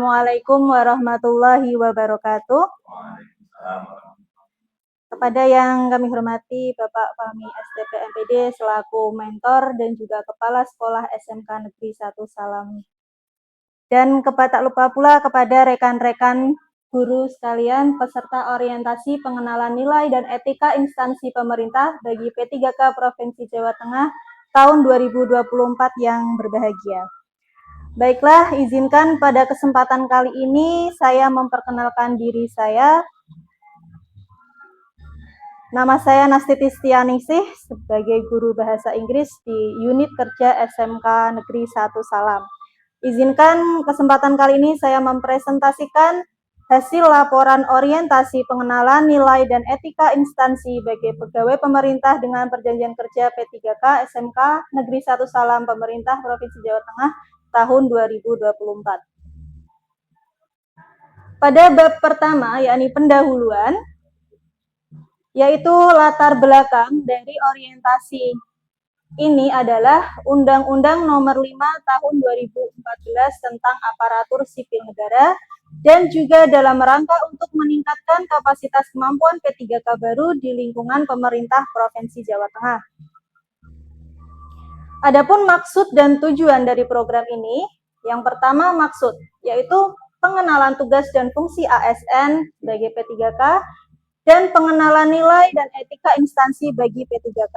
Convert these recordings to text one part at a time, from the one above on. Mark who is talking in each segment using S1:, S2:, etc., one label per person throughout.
S1: Assalamualaikum warahmatullahi wabarakatuh. Kepada yang kami hormati Bapak Fahmi STP MPD selaku mentor dan juga Kepala Sekolah SMK Negeri 1 Salam. Dan tak lupa pula kepada rekan-rekan guru sekalian peserta orientasi pengenalan nilai dan etika instansi pemerintah bagi P3K Provinsi Jawa Tengah tahun 2024 yang berbahagia. Baiklah, izinkan pada kesempatan kali ini saya memperkenalkan diri saya. Nama saya Nastiti Stianingsih sebagai guru bahasa Inggris di unit kerja SMK Negeri 1 Salam. Izinkan kesempatan kali ini saya mempresentasikan hasil laporan orientasi pengenalan nilai dan etika instansi bagi pegawai pemerintah dengan perjanjian kerja P3K SMK Negeri 1 Salam Pemerintah Provinsi Jawa Tengah tahun 2024. Pada bab pertama, yakni pendahuluan, yaitu latar belakang dari orientasi ini adalah Undang-Undang Nomor 5 Tahun 2014 tentang Aparatur Sipil Negara dan juga dalam rangka untuk meningkatkan kapasitas kemampuan P3K baru di lingkungan pemerintah Provinsi Jawa Tengah. Adapun maksud dan tujuan dari program ini, yang pertama maksud, yaitu pengenalan tugas dan fungsi ASN bagi P3K dan pengenalan nilai dan etika instansi bagi P3K.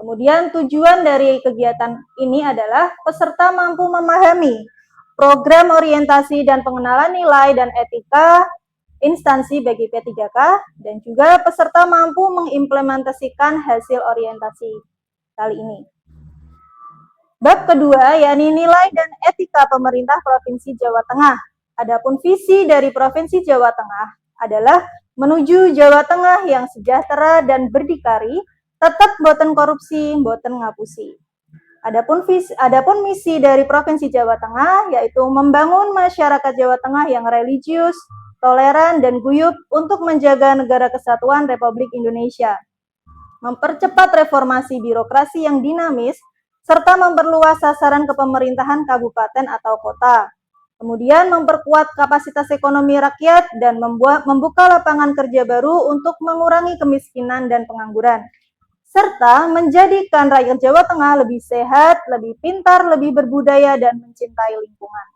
S1: Kemudian tujuan dari kegiatan ini adalah peserta mampu memahami program orientasi dan pengenalan nilai dan etika instansi bagi P3K dan juga peserta mampu mengimplementasikan hasil orientasi kali ini. Bab kedua, yakni nilai dan etika pemerintah Provinsi Jawa Tengah. Adapun visi dari Provinsi Jawa Tengah adalah menuju Jawa Tengah yang sejahtera dan berdikari, tetap boten korupsi, boten ngapusi. Adapun misi dari Provinsi Jawa Tengah yaitu membangun masyarakat Jawa Tengah yang religius, toleran, dan guyup untuk menjaga negara kesatuan Republik Indonesia. Mempercepat reformasi birokrasi yang dinamis, serta memperluas sasaran kepemerintahan kabupaten atau kota. Kemudian memperkuat kapasitas ekonomi rakyat dan membuka lapangan kerja baru untuk mengurangi kemiskinan dan pengangguran. Serta menjadikan rakyat Jawa Tengah lebih sehat, lebih pintar, lebih berbudaya, dan mencintai lingkungan.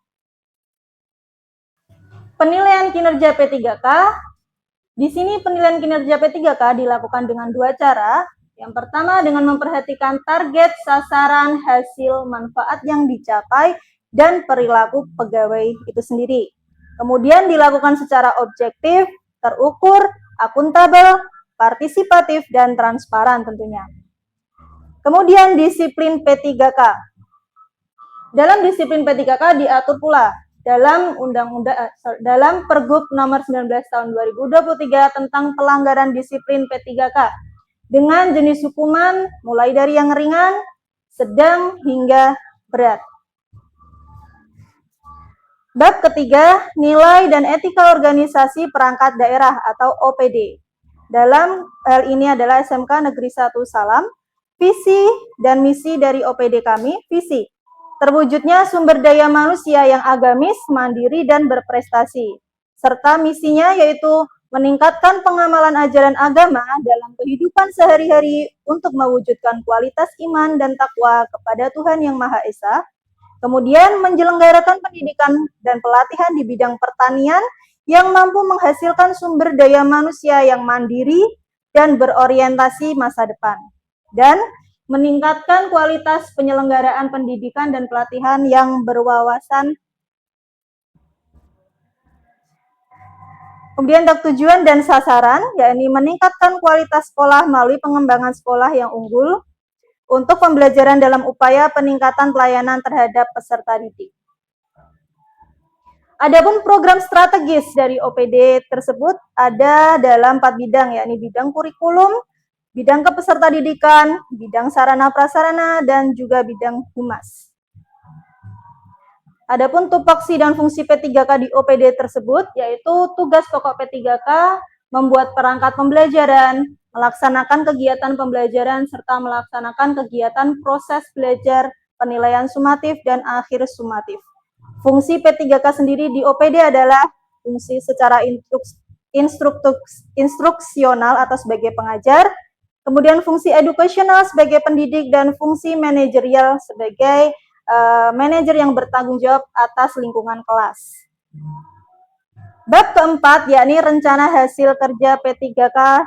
S1: Penilaian kinerja P3K. Di sini penilaian kinerja P3K dilakukan dengan dua cara. Yang pertama dengan memperhatikan target, sasaran, hasil, manfaat yang dicapai, dan perilaku pegawai itu sendiri. Kemudian dilakukan secara objektif, terukur, akuntabel, partisipatif, dan transparan tentunya. Kemudian disiplin P3K. Dalam disiplin P3K diatur pula dalam dalam Pergub Nomor 19 Tahun 2023 tentang pelanggaran disiplin P3K dengan jenis hukuman mulai dari yang ringan, sedang, hingga berat. Bab ketiga, nilai dan etika organisasi perangkat daerah atau OPD. Dalam hal ini adalah SMK Negeri 1 Salam. Visi dan misi dari OPD kami, visi, terwujudnya sumber daya manusia yang agamis, mandiri, dan berprestasi. Serta misinya yaitu meningkatkan pengamalan ajaran agama dalam kehidupan sehari-hari untuk mewujudkan kualitas iman dan takwa kepada Tuhan Yang Maha Esa. Kemudian menyelenggarakan pendidikan dan pelatihan di bidang pertanian yang mampu menghasilkan sumber daya manusia yang mandiri dan berorientasi masa depan. Dan meningkatkan kualitas penyelenggaraan pendidikan dan pelatihan yang berwawasan. Kemudian untuk tujuan dan sasaran, yakni meningkatkan kualitas sekolah melalui pengembangan sekolah yang unggul untuk pembelajaran dalam upaya peningkatan pelayanan terhadap peserta didik. Adapun program strategis dari OPD tersebut ada dalam 4 bidang, yakni bidang kurikulum, bidang kepeserta didikan, bidang sarana prasarana, dan juga bidang humas. Adapun tupoksi dan fungsi P3K di OPD tersebut, yaitu tugas pokok P3K, membuat perangkat pembelajaran, melaksanakan kegiatan pembelajaran, serta melaksanakan kegiatan proses belajar, penilaian sumatif, dan akhir sumatif. Fungsi P3K sendiri di OPD adalah fungsi secara instruksional atau sebagai pengajar, kemudian fungsi edukasional sebagai pendidik, dan fungsi manajerial sebagai manajer yang bertanggung jawab atas lingkungan kelas. Bab keempat, yakni rencana hasil kerja P3K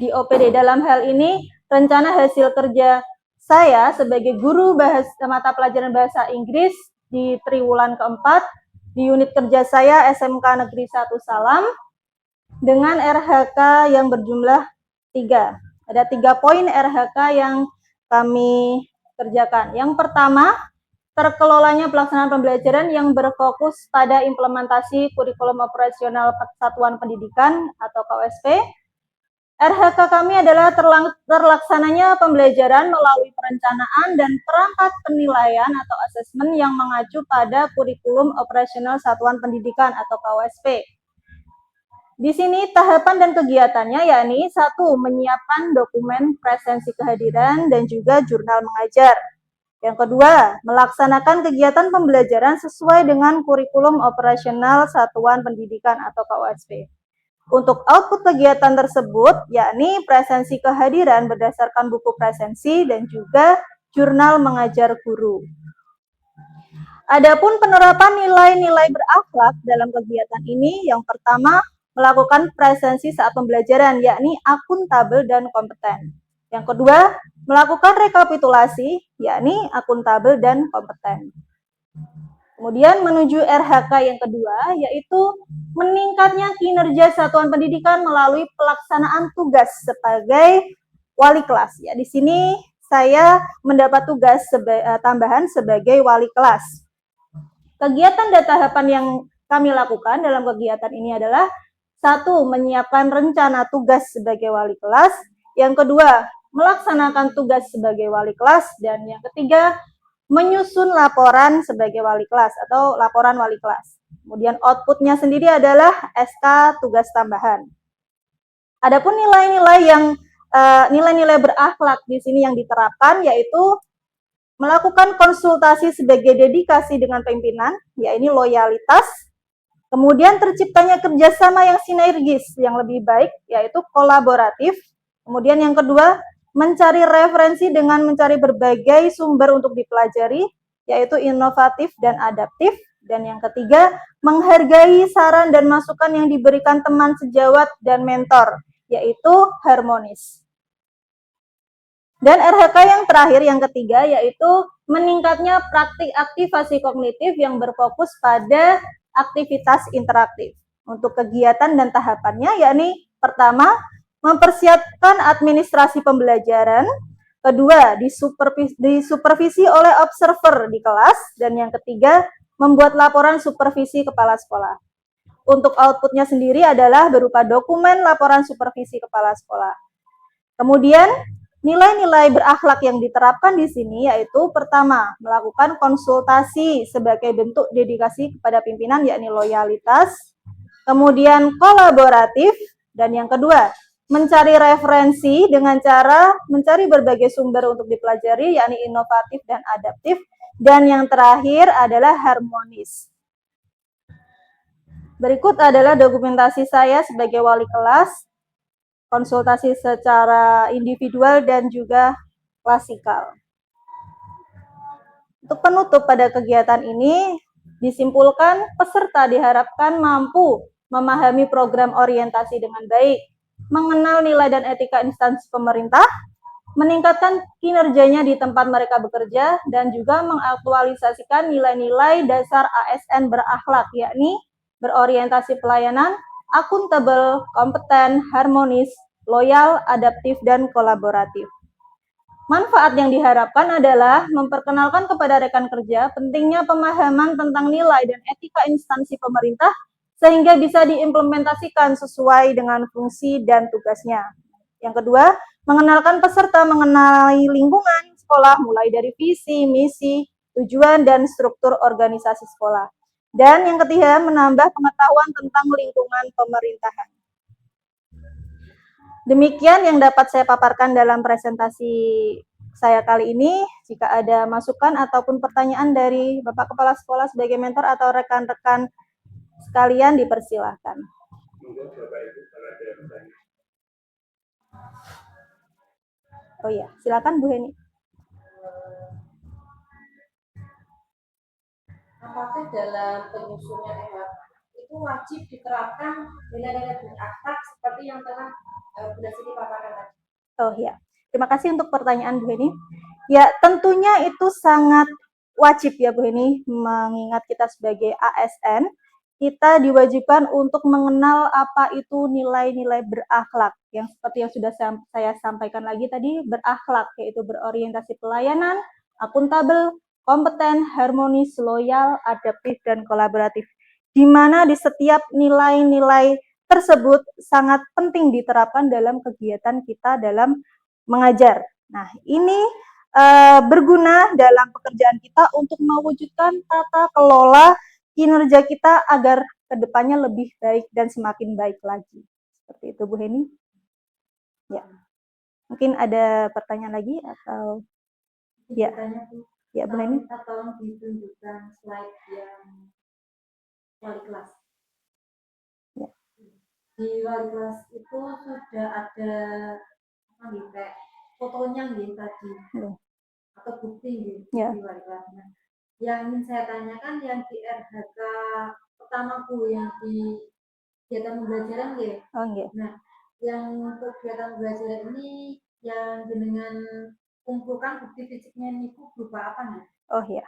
S1: di OPD. Dalam hal ini, rencana hasil kerja saya sebagai guru mata pelajaran bahasa Inggris di triwulan keempat, di unit kerja saya SMK Negeri 1 Salam, dengan RHK yang berjumlah 3. Ada 3 poin RHK yang kami kerjakan. Yang pertama, terkelolanya pelaksanaan pembelajaran yang berfokus pada implementasi kurikulum operasional Satuan Pendidikan atau KOSP. RHK kami adalah terlaksananya pembelajaran melalui perencanaan dan perangkat penilaian atau asesmen yang mengacu pada kurikulum operasional Satuan Pendidikan atau KOSP. Di sini tahapan dan kegiatannya yakni 1. Menyiapkan dokumen presensi kehadiran dan juga jurnal mengajar. Yang kedua, melaksanakan kegiatan pembelajaran sesuai dengan kurikulum operasional Satuan Pendidikan atau KOSP. Untuk output kegiatan tersebut, yakni presensi kehadiran berdasarkan buku presensi dan juga jurnal mengajar guru. Adapun penerapan nilai-nilai berakhlak dalam kegiatan ini, yang pertama, melakukan presensi saat pembelajaran, yakni akuntabel dan kompeten. Yang kedua, melakukan rekapitulasi, yakni akuntabel dan kompeten. Kemudian menuju RHK yang kedua, yaitu meningkatnya kinerja satuan pendidikan melalui pelaksanaan tugas sebagai wali kelas. Ya, di sini saya mendapat tugas tambahan sebagai wali kelas. Kegiatan dan tahapan yang kami lakukan dalam kegiatan ini adalah 1. Menyiapkan rencana tugas sebagai wali kelas. Yang kedua, melaksanakan tugas sebagai wali kelas. Dan yang ketiga, menyusun laporan sebagai wali kelas atau laporan wali kelas. Kemudian outputnya sendiri adalah SK tugas tambahan. Adapun nilai-nilai berakhlak di sini yang diterapkan yaitu melakukan konsultasi sebagai dedikasi dengan pimpinan, yaitu loyalitas. Kemudian terciptanya kerjasama yang sinergis yang lebih baik, yaitu kolaboratif. Kemudian yang kedua, mencari referensi dengan mencari berbagai sumber untuk dipelajari, yaitu inovatif dan adaptif. Dan yang ketiga, menghargai saran dan masukan yang diberikan teman sejawat dan mentor, yaitu harmonis. Dan RHK yang terakhir, yang ketiga, yaitu meningkatnya praktik aktivasi kognitif yang berfokus pada aktivitas interaktif. Untuk kegiatan dan tahapannya, yakni pertama, mempersiapkan administrasi pembelajaran, kedua, disupervisi oleh observer di kelas, dan yang ketiga, membuat laporan supervisi kepala sekolah. Untuk outputnya sendiri adalah berupa dokumen laporan supervisi kepala sekolah. Kemudian, nilai-nilai berakhlak yang diterapkan di sini yaitu pertama, melakukan konsultasi sebagai bentuk dedikasi kepada pimpinan, yakni loyalitas. Kemudian kolaboratif, dan yang kedua, mencari referensi dengan cara mencari berbagai sumber untuk dipelajari, yakni inovatif dan adaptif. Dan yang terakhir adalah harmonis. Berikut adalah dokumentasi saya sebagai wali kelas, konsultasi secara individual dan juga klasikal. Untuk penutup pada kegiatan ini, disimpulkan peserta diharapkan mampu memahami program orientasi dengan baik, mengenal nilai dan etika instansi pemerintah, meningkatkan kinerjanya di tempat mereka bekerja, dan juga mengaktualisasikan nilai-nilai dasar ASN berakhlak, yakni berorientasi pelayanan, akuntabel, kompeten, harmonis, loyal, adaptif, dan kolaboratif. Manfaat yang diharapkan adalah memperkenalkan kepada rekan kerja pentingnya pemahaman tentang nilai dan etika instansi pemerintah sehingga bisa diimplementasikan sesuai dengan fungsi dan tugasnya. Yang kedua, mengenalkan peserta mengenai lingkungan sekolah mulai dari visi, misi, tujuan, dan struktur organisasi sekolah. Dan yang ketiga, menambah pengetahuan tentang lingkungan pemerintahan. Demikian yang dapat saya paparkan dalam presentasi saya kali ini. Jika ada masukan ataupun pertanyaan dari Bapak Kepala Sekolah sebagai mentor atau rekan-rekan sekalian, dipersilahkan. Oh iya, silakan Bu Heni.
S2: Apakah dalam penyusunan EHK itu wajib diterapkan nilai-nilai berakhlak seperti yang telah Bunda Siti paparkan tadi?
S1: Oh ya, terima kasih untuk pertanyaan Bu Heni. Ya, tentunya itu sangat wajib ya Bu Heni, mengingat kita sebagai ASN, kita diwajibkan untuk mengenal apa itu nilai-nilai berakhlak, yang seperti yang sudah saya sampaikan lagi tadi, berakhlak, yaitu berorientasi pelayanan, akuntabel, kompeten, harmonis, loyal, adaptif, dan kolaboratif. Di mana di setiap nilai-nilai tersebut sangat penting diterapkan dalam kegiatan kita dalam mengajar. Nah, ini berguna dalam pekerjaan kita untuk mewujudkan tata kelola kinerja kita agar kedepannya lebih baik dan semakin baik lagi. Seperti itu, Bu Heni. Ya, mungkin ada pertanyaan lagi atau ya? Ya, Bu Heni.
S2: Tolong ditunjukkan slide yang wali kelas. Ya. Di wali kelas itu sudah ada fotonya gitu tadi, atau bukti gitu di wali kelasnya. Yang ingin saya tanyakan yang di RHK pertamaku yang di kegiatan pembelajaran ya.
S1: Oh iya.
S2: Nah, yang untuk kegiatan pembelajaran ini yang dengan kumpulkan bukti fisiknya ini berupa apa nih?
S1: Oh iya.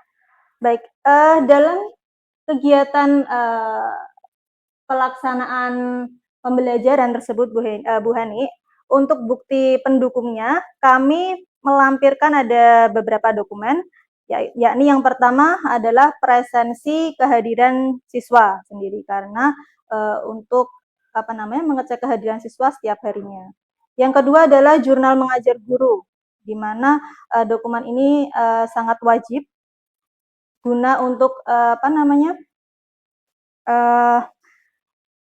S1: Baik, dalam kegiatan pelaksanaan pembelajaran tersebut Bu Hani, untuk bukti pendukungnya kami melampirkan ada beberapa dokumen, yakni yang pertama adalah presensi kehadiran siswa sendiri, karena untuk mengecek kehadiran siswa setiap harinya. Yang kedua adalah jurnal mengajar guru, di mana dokumen ini sangat wajib guna untuk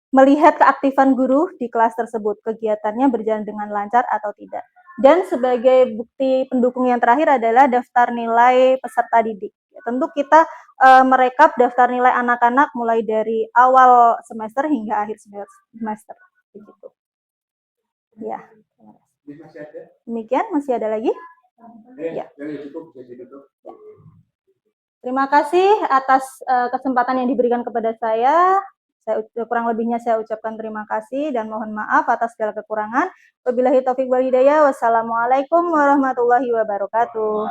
S1: melihat keaktifan guru di kelas tersebut, kegiatannya berjalan dengan lancar atau tidak. Dan sebagai bukti pendukung yang terakhir adalah daftar nilai peserta didik. Ya, tentu kita merekap daftar nilai anak-anak mulai dari awal semester hingga akhir semester. Begitu. Ya. Demikian, masih ada lagi? Ya. Terima kasih atas kesempatan yang diberikan kepada saya. Kurang lebihnya saya ucapkan terima kasih dan mohon maaf atas segala kekurangan. Wabillahi taufik wal hidayah. Wassalamualaikum warahmatullahi wabarakatuh.